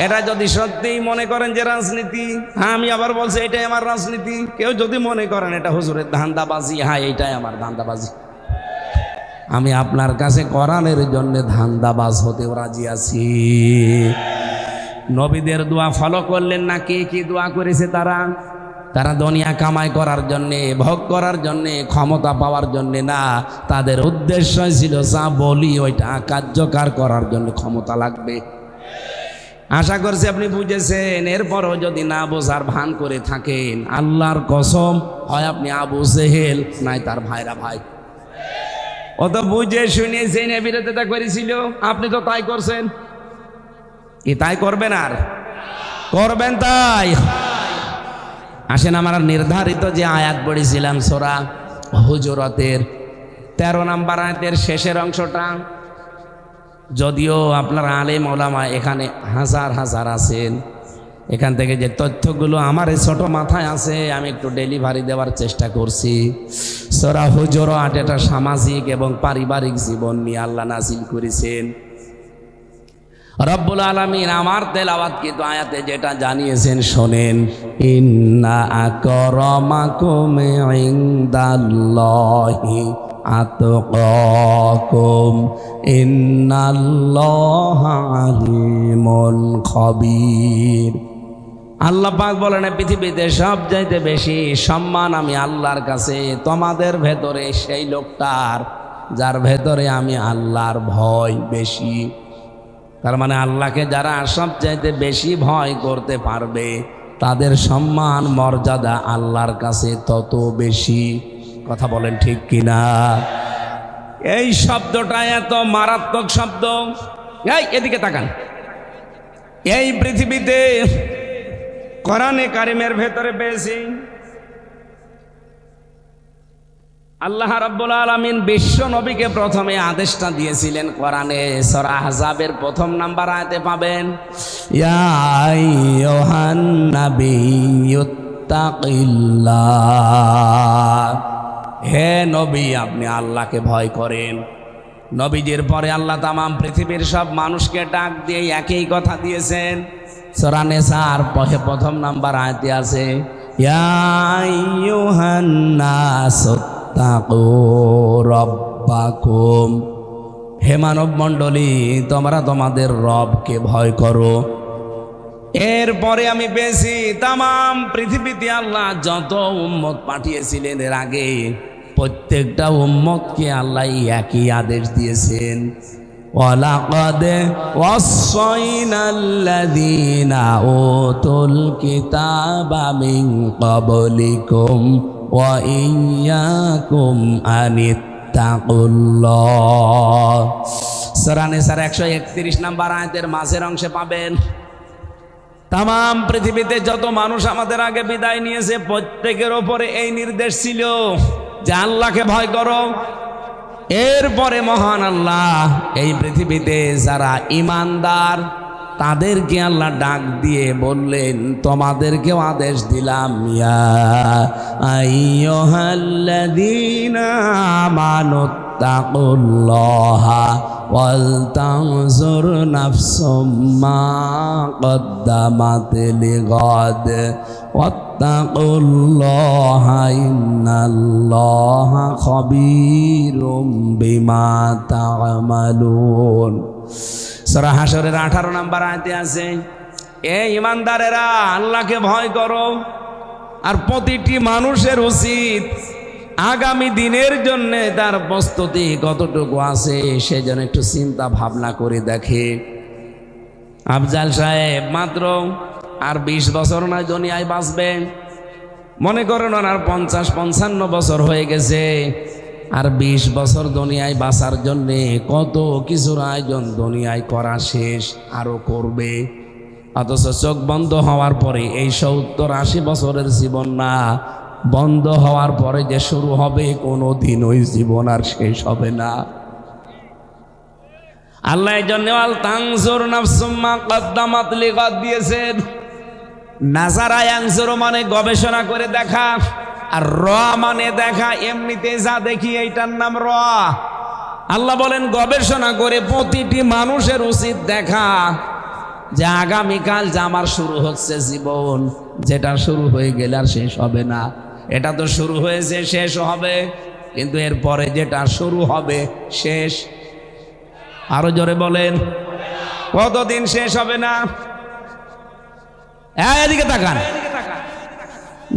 এটা যদি সত্যিই মনে করেন যে রাজনীতি, হ্যাঁ আমি আবার বলছি এটাই আমার রাজনীতি। কেউ যদি মনে করেন এটা হুজুরের ধান্দাবাজি, হ্যাঁ এইটাই আমার ধান্দাবাজি। আমি আপনার কাছে কোরআনের জন্য ধান্দাবাজ হতেও রাজি আছি। নবীদের দোয়া ফলো করলেন না? কে কি দোয়া করেছে তারা দুনিয়া কামাই করার জন্যে, ভোগ করার জন্যে, ক্ষমতা পাওয়ার জন্যে না। তাদের উদ্দেশ্য ছিল যা বলি ওইটা কার্যকর করার জন্য ক্ষমতা লাগবে। আশা করছি আপনি বুঝেছেন। এরপরও যদি না বোঝার ভান করে থাকেন, আল্লাহর কসম হয় আপনি আবু জেহেল নাই তার ভাইরা ভাই। ও তো বুঝে শুনে জেনে বিরোধিতা করেছিল, আপনি তো তাই করছেন। কি তাই করবেন? আর করবেন তাই? আসেন আমরা নির্ধারিত যে আয়াত পড়েছিলাম সূরা হুজুরাতের 13 নম্বর আয়াতের শেষের অংশটা, যদিও আপনারা আলেম ওলামা এখানে হাজার হাজার আছেন, এখান থেকে যে তথ্যগুলো আমার এই ছোট মাথায় আছে আমি একটু ডেলিভারি দেওয়ার চেষ্টা করছি। সূরা হুজুরাত এটা সামাজিক এবং পারিবারিক জীবন নিয়ে আল্লাহ নাযিল করেছেন। রব্বুল আলামিন আমার তেলাওয়াত কিন্তু আয়াতে যেটা জানিয়েছেন শোনেন, ইন্না আকরামাকুম ইনদাল্লাহি আতকাকুম ইন্নাল্লাহা আলিমুন খাবীর। আল্লাহ পাক বলেন পৃথিবীতে সবচাইতে বেশি সম্মান আমি আল্লাহর কাছে তোমাদের ভেতরে সেই লোকটার যার ভেতরে আমি আল্লাহর ভয় বেশি। তার মানে আল্লাহকে যারা সবচাইতে বেশি ভয় করতে পারবে তাদের সম্মান মর্যাদা আল্লাহর কাছে তত বেশি। কথা বলেন ঠিক কিনা? এই শব্দটা এত মারাত্মক শব্দ। এই এদিকে তাকান। এই পৃথিবীতে কোরআনে কারিমের ভেতরে পেয়েছি আল্লাহ রাব্বুল আলামিন বিশ্ব নবীকে প্রথমে আদেশটা দিয়েছিলেন কোরআনে। সূরা আহজাবের 1 নম্বর আয়াতে পাবেন, ইয়া আইয়ুহান নাবিয়্যুত্তাকিল্লাহ, হে নবী আপনি আল্লাহকে ভয় করেন। নবীজির পরে আল্লাহ তামাম পৃথিবীর সব মানুষকে ডাক দিয়ে একই কথা দিয়েছেন। সূরা নিসার 1 নম্বর আয়াতে আছে, ইয়া আইয়ুহান নাস তাকু রব্বাকুম, হে মানব মণ্ডলী তোমরা তোমাদের রবকে ভয় করো। এরপরে আমি পেয়েছি তামাম পৃথিবীতে আল্লাহ যত উম্মত পাঠিয়েছিলেন এর আগে প্রত্যেকটা উম্মতকে আল্লাহ একই আদেশ দিয়েছেন, ওয়ালাকাদ ওয়াসাইনাল্লাযীনা উতুল কিতাবা মিন ক্বাবলিকুম ওয়া ইয়্যাকুম আনিত্তাকুল্লাহ। সূরা নিসার 131 নম্বর আয়াতের মাঝের অংশে পাবেন তামাম পৃথিবীতে যত মানুষ আমাদের আগে বিদায় নিয়েছে প্রত্যেকের ওপরে এই নির্দেশ ছিল যে আল্লাহকে ভয় করো। এরপরে মহান আল্লাহ এই পৃথিবীতে যারা ঈমানদার তাদেরকে আল্লাহ ডাক দিয়ে বললেন তোমাদেরকেও আদেশ দিলাম, ইয়া আইয়ুহাল্লাযীনা আমানুত্তাকুল্লাহা ওয়াল তানজুর নাফসুম মা কদ্দামাত লিগাদ ওয়াত্তাকুল্লাহা ইন্নাল্লাহা খাবীরুম বিমা তা'মালুন। সূরা হাশরের 18 নম্বর আয়াতে আছে, এ ঈমানদারেরা আল্লাহকে ভয় করো। আর প্রতিটি মানুষের উচিত আগামী দিনের জন্য তার প্রস্তুতি কতটুকু আছে সে যেন একটু চিন্তা ভাবনা করে দেখে। আফজাল সাহেব মাত্র আর 20 বছর নয় দুনিয়ায় বাঁচবেন। মনে করেন ওনার 50-55 বছর হয়ে গেছে, আর 20 বছর দুনিয়ায় বাঁচার জন্যে কত কিছুর আয়োজন দুনিয়ায় করা শেষ, আরো করবে। অথচ চোখ বন্ধ হওয়ার পরে এই 70-80 বছরের জীবন না, বন্ধ হওয়ার পরে যে শুরু হবে কোনো দিন ওই জীবন আর শেষ হবে না। আল্লাহ এই জন্য আল তানজুর নাফসুম মা কদ্দামাত লিগাদ দিয়েছেন। নাজারা ইয়ানজুর মানে গবেষণা করে দেখা, আর র মানে দেখা। এমনিতে যা দেখি এইটার নাম র। আল্লাহ বলেন গবেষণা করে প্রতিটি মানুষের উচিত দেখা যে আগামীকাল যে আমার শুরু হচ্ছে জীবন, যেটা শুরু হয়ে গেলে আর শেষ হবে না। এটা তো শুরু হয়েছে, শেষ হবে, কিন্তু এরপরে যেটা শুরু হবে শেষ। আরো জোরে বলেন, কতদিন শেষ হবে না? এদিকে তাকান।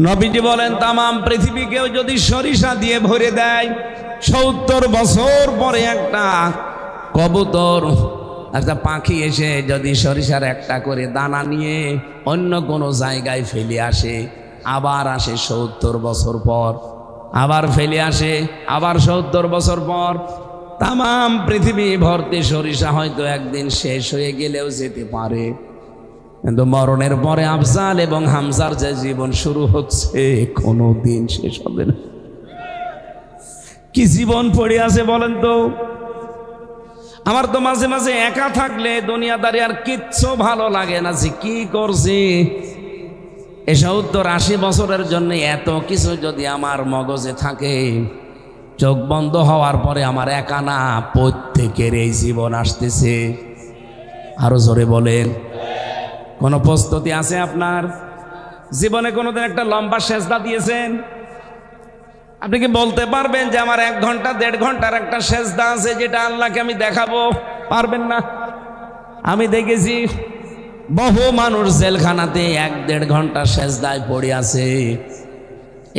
নবীজি বলেন তামাম পৃথিবীকেও যদি সরিষা দিয়ে ভরে দেয়, 70 বছর পরে একটা কবুতর, একটা পাখি এসে যদি সরিষার একটা করে দানা নিয়ে অন্য কোনো জায়গায় ফেলে আসে, আবার আসে 70 বছর পর, আবার ফেলে আসে, আবার 70 বছর পর, তামাম পৃথিবী ভর্তি সরিষা হয়তো একদিন শেষ হয়ে গেলেও যেতে পারে, কিন্তু মরণের পরে আফজাল এবং হামজার যে জীবন শুরু হচ্ছে কোনো দিন শেষ হবে না। কি জীবন পড়ে আছে বলেন তো? আমার তো মাঝে মাঝে একা থাকলে দুনিয়াদারি আর কিচ্ছু ভালো লাগে না, যে কি করছি। 70-80 বছরের জন্য এত কিছু যদি আমার মগজে থাকে, চোখ বন্ধ হওয়ার পরে আমার একা না, প্রত্যেকের এই জীবন আসতেছে। আরো জোরে বলেন, কোন প্রস্তুতি আছে আপনার জীবনে? কোনোদিন একটা লম্বা সেজদা দিয়েছেন? আপনি কি বলতে পারবেন যে আমার 1 ঘন্টা 1.5 ঘন্টার একটা সেজদা আছে যেটা আল্লাহকে আমি দেখাবো? পারবেন না। আমি দেখেছি বহু মানুষ জেলখানাতে 1-1.5 ঘন্টা সেজদায় পড়ে আছে।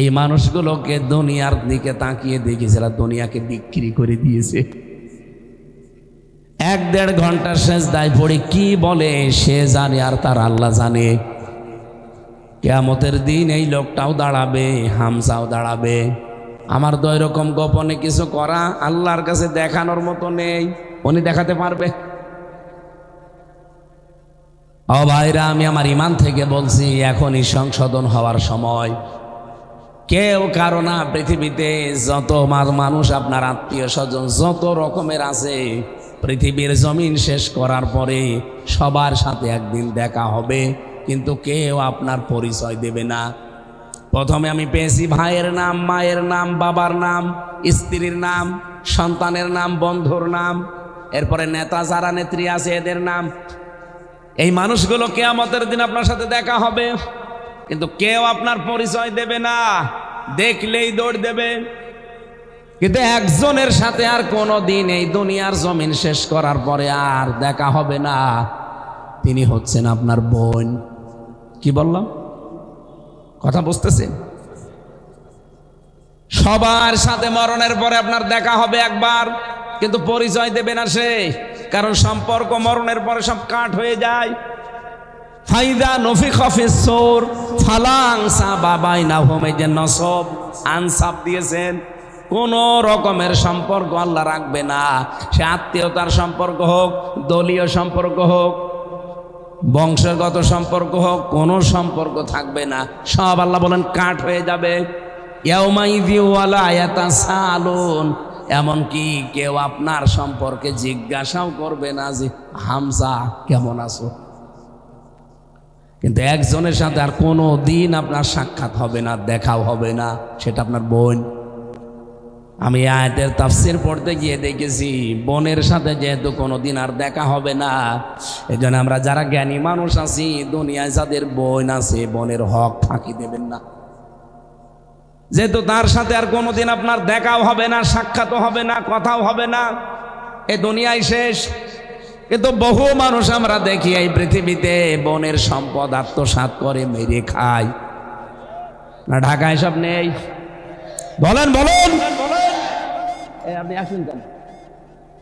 এই মানুষগুলোকে দুনিয়ার দিকে তাকিয়ে দেখেছিল, দুনিয়াকে বিক্রি করে দিয়েছে। 1-1.5 ঘন্টা সেজদায় পড়ে কি বলে সে জানে, আর তার আল্লাহ জানে। কিয়ামতের দিন এই লোকটাও দাঁড়াবে, হামজাও দাঁড়াবে। আমার তো এরকম গোপনে কিছু করা আল্লাহর কাছে দেখানোর মতো নেই, উনি দেখাতে পারবে। ও ভাইরা, আমি আমার ইমান থেকে বলছি, এখনই সংশোধন হওয়ার সময়। কেউ কারো না, পৃথিবীতে যত মানুষ আপনার আত্মীয় স্বজন যত রকমের আছে, পৃথিবীর জমিন শেষ করার পরে সবার সাথে একদিন দেখা হবে, কিন্তু কেউ আপনার পরিচয় দেবে না। প্রথমে আমি পেয়েছি ভাইয়ের নাম, মায়ের নাম, বাবার নাম, স্ত্রীর নাম, সন্তানের নাম, বন্ধুর নাম, এরপরে নেতা যারা নেত্রী আছে এদের নাম। এই মানুষগুলো কিয়ামতের দিন আপনার সাথে দেখা হবে, কিন্তু কেউ আপনার পরিচয় দেবে না, দেখলেই দৌড় দেবে। কিন্তু একজনের সাথে আর কোনো দিন এই দুনিয়ার জমিন শেষ করার পরে আর দেখা হবে না, তিনি হচ্ছেন আপনার বোন। কি বললাম? কথা বুঝতেছেন? সবার সাথে মরণের পরে আপনার দেখা হবে একবার, কিন্তু পরিচয় দেবে না সে, কারণ সম্পর্ক মরণের পরে সব কাট হয়ে যায়। ফাইদা নফিখা ফিস সূর ফালা আনসাবা বাইনাহুম, এই যে নসব আনসাব দিয়েছেন, কোন রকমের সম্পর্ক আল্লাহ রাখবে না। সে আত্মীয়তার সম্পর্ক হোক, দলীয় সম্পর্ক হোক, বংশগত সম্পর্ক হোক, কোনো সম্পর্ক থাকবে না, সব আল্লাহ বলেন কাট হয়ে যাবে। ইয়াউমাইযি ওয়ালা ইয়াতাসালুন, এমনকি কেউ আপনার সম্পর্কে জিজ্ঞাসাও করবে না যে হামজা কেমন আছো। কিন্তু একজনের সাথে আর কোনো দিন আপনার সাক্ষাৎ হবে না, দেখাও হবে না, সেটা আপনার বোন। আমি আয়াতের তাফসীর পড়তে গিয়ে দেখেছি বোনের সাথে যেহেতু কোনোদিন আর দেখা হবে না, এজন্য আমরা যারা জ্ঞানী মানুষ আছি, দুনিয়ায় যাদের বোন আছে, বোনের হক ফাঁকি দেবেন না। যেহেতু তার সাথে আর কোনোদিন আপনার দেখাও হবে না, সাক্ষাৎও হবে না, কথাও হবে না, এ দুনিয়ায় শেষ। কিন্তু বহু মানুষ আমরা দেখি এই পৃথিবীতে বোনের সম্পদ আত্মসাৎ করে মেরে খায় না। ঢাকায় সব নেই? বলেন বলেন। আপনি আসুন কেন?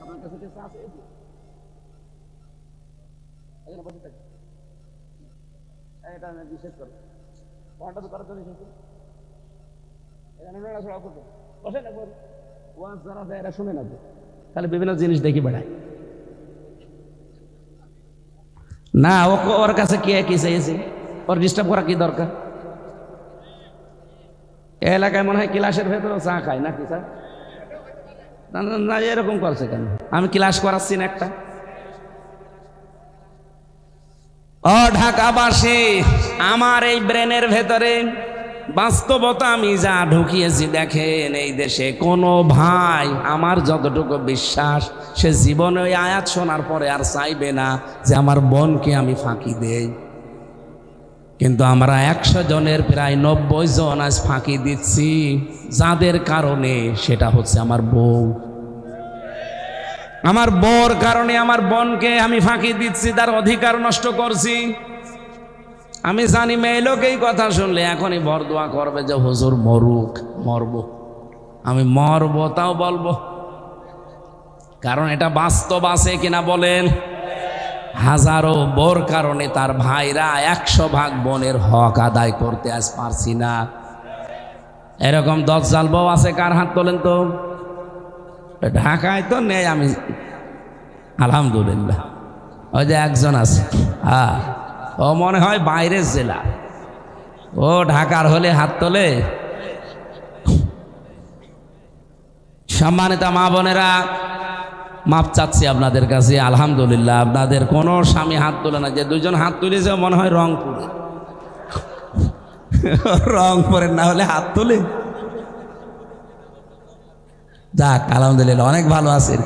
আপনার কাছে কিছু আছে? এখানে বসে থাকুন। এটা আমি বিশেষ করে পড়াটা তো করার জন্য এসেছি। এখানে নড়াচড়া করবেন, বসেন একবার। ওয়াজ যারা দেয় এরা শুনে না তো, তাহলে বিভিন্ন জিনিস দেখি বেড়ায় না। ওর কাছে কে কি চাইছে? ওর ডিস্টার্ব করা কি দরকার? এলাকায় মনে হয় ক্লাসের ভেতরে চা খায় নাকি স্যার? না, এরকম করছে কেন? আমি ক্লাস করাচ্ছি না একটা। ও ঢাকাবাসী, আমার এই ব্রেনের ভেতরে বাস্তবতা আমি যা ঢুকিয়েছি দেখেন, এই দেশে কোনো ভাই আমার যতটুকু বিশ্বাস সে জীবনে ওই আয়াত শোনার পরে আর চাইবে না যে আমার বোনকে আমি ফাঁকি দেই। কিন্তু আমরা 100 জনের প্রায় 90 জন আজ ফাঁকি দিচ্ছি, যাদের কারণে সেটা হচ্ছে আমার বউ। আমার বউর কারণে আমার বোনকে আমি ফাঁকি দিচ্ছি, তার অধিকার নষ্ট করছি। আমি জানি মেয়ে লোক এই কথা শুনলে এখনই বরদোয়া করবে যে হুজুর মরুক, মরব। আমি মরব তাও বলবো, কারণ এটা বাস্তব আছে কিনা বলেন। হাজারো বোর কারণে তার ভাইরা 100 ভাগ বোনের হক আদায় করতে আজ পারছি না। এরকম দজ্জাল বউ আছে কার? হাত তোলেন তো। ঢাকায় তো নেই, আমি আলহামদুলিল্লাহ। ওই যে একজন আছে, হ্যাঁ, ও মনে হয় বাইরের জেলা, ও ঢাকার হলে হাত তোলে। সম্মানিত মা বোনেরা, মাপ চাচ্ছি আপনাদের কাছে। আলহামদুলিল্লাহ, আপনাদের কোনো স্বামী হাত তোলে না। যে 2 জন হাত তুলেছে মনে হয় রংপুরে, রংপুরের না হলে হাত তোলে। যাক, আলহামদুলিল্লাহ, অনেক ভালো আছেন।